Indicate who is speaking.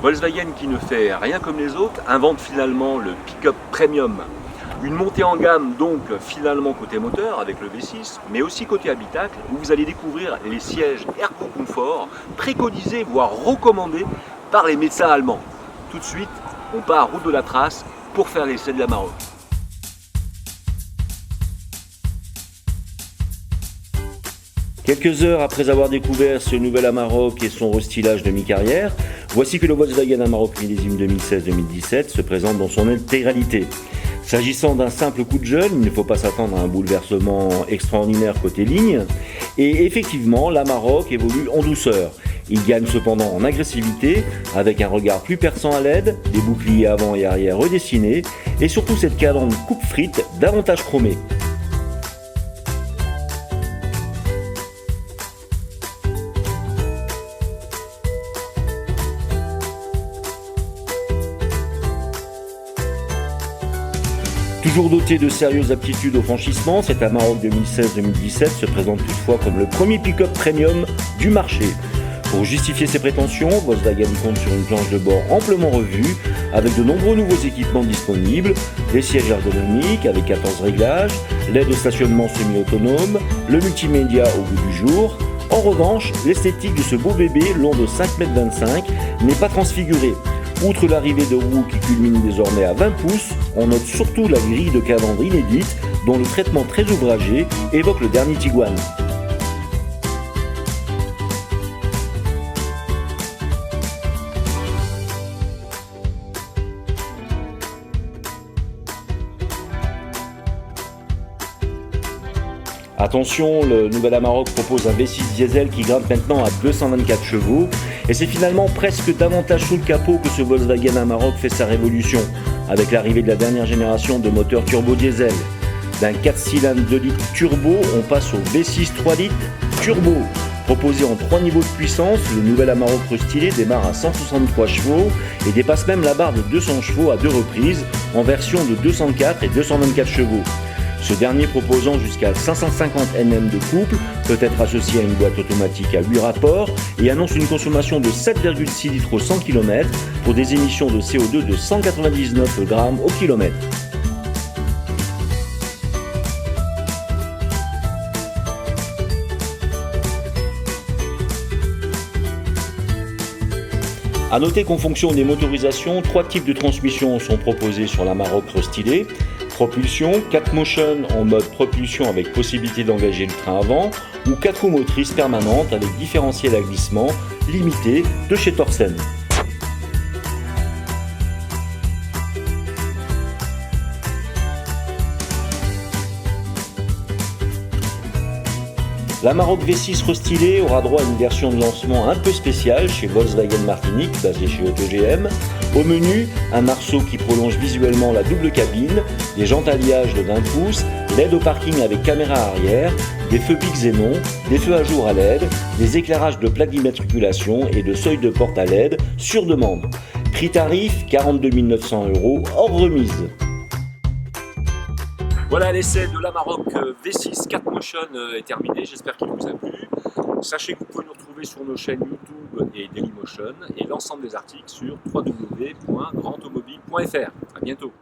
Speaker 1: Volkswagen, qui ne fait rien comme les autres, invente finalement le pick-up premium. Une montée en gamme donc finalement côté moteur avec le V6, mais aussi côté habitacle, où vous allez découvrir les sièges Ergo Comfort, préconisés voire recommandés par les médecins allemands. Tout de suite, on part route de la Trace pour faire l'essai de l'Amarok. Quelques heures après avoir découvert ce nouvel Amarok et son restylage de mi-carrière, voici que le Volkswagen Amarok millésime 2016-2017 se présente dans son intégralité. S'agissant d'un simple coup de jeune, il ne faut pas s'attendre à un bouleversement extraordinaire côté ligne, et effectivement l'Amarok évolue en douceur. Il gagne cependant en agressivité, avec un regard plus perçant à LED, des boucliers avant et arrière redessinés, et surtout cette calandre coupe-frites davantage chromée. Toujours doté de sérieuses aptitudes au franchissement, cet Amarok 2016-2017 se présente toutefois comme le premier pick-up premium du marché. Pour justifier ses prétentions, Volkswagen compte sur une planche de bord amplement revue, avec de nombreux nouveaux équipements disponibles, des sièges ergonomiques avec 14 réglages, l'aide au stationnement semi-autonome, le multimédia au goût du jour. En revanche, l'esthétique de ce beau bébé long de 5,25 m n'est pas transfigurée. Outre l'arrivée de roues qui culmine désormais à 20 pouces, on note surtout la grille de calandre inédite dont le traitement très ouvragé évoque le dernier Tiguan. Attention, le nouvel Amarok propose un V6 diesel qui grimpe maintenant à 224 chevaux et c'est finalement presque davantage sous le capot que ce Volkswagen Amarok fait sa révolution avec l'arrivée de la dernière génération de moteurs turbo diesel. D'un 4 cylindres 2 litres turbo, on passe au V6 3 litres turbo. Proposé en 3 niveaux de puissance, le nouvel Amarok restylé démarre à 163 chevaux et dépasse même la barre de 200 chevaux à 2 reprises en version de 204 et 224 chevaux. Ce dernier proposant jusqu'à 550 Nm de couple, peut être associé à une boîte automatique à 8 rapports et annonce une consommation de 7,6 litres au 100 km pour des émissions de CO2 de 199 g au kilomètre. A noter qu'en fonction des motorisations, 3 types de transmissions sont proposés sur l'Amarok restylé. Propulsion, 4 motion en mode propulsion avec possibilité d'engager le train avant, ou 4 roues motrices permanentes avec différentiel à glissement limité de chez Torsen. L'Amarok V6 restylé aura droit à une version de lancement un peu spéciale chez Volkswagen Martinique, basée chez AutoGM. Au menu, un arceau qui prolonge visuellement la double cabine, des jantes alliages de 20 pouces, l'aide au parking avec caméra arrière, des feux pic xénon, des feux à jour à LED, des éclairages de plaques d'immatriculation et de seuil de porte à LED sur demande. Prix tarif 42 900 € hors remise. Voilà, l'essai de l'Amarok V6 4 Motion est terminé, j'espère qu'il vous a plu. Sachez que vous pouvez nous retrouver sur nos chaînes YouTube et Dailymotion et l'ensemble des articles sur www.grandautomobile.fr. À bientôt.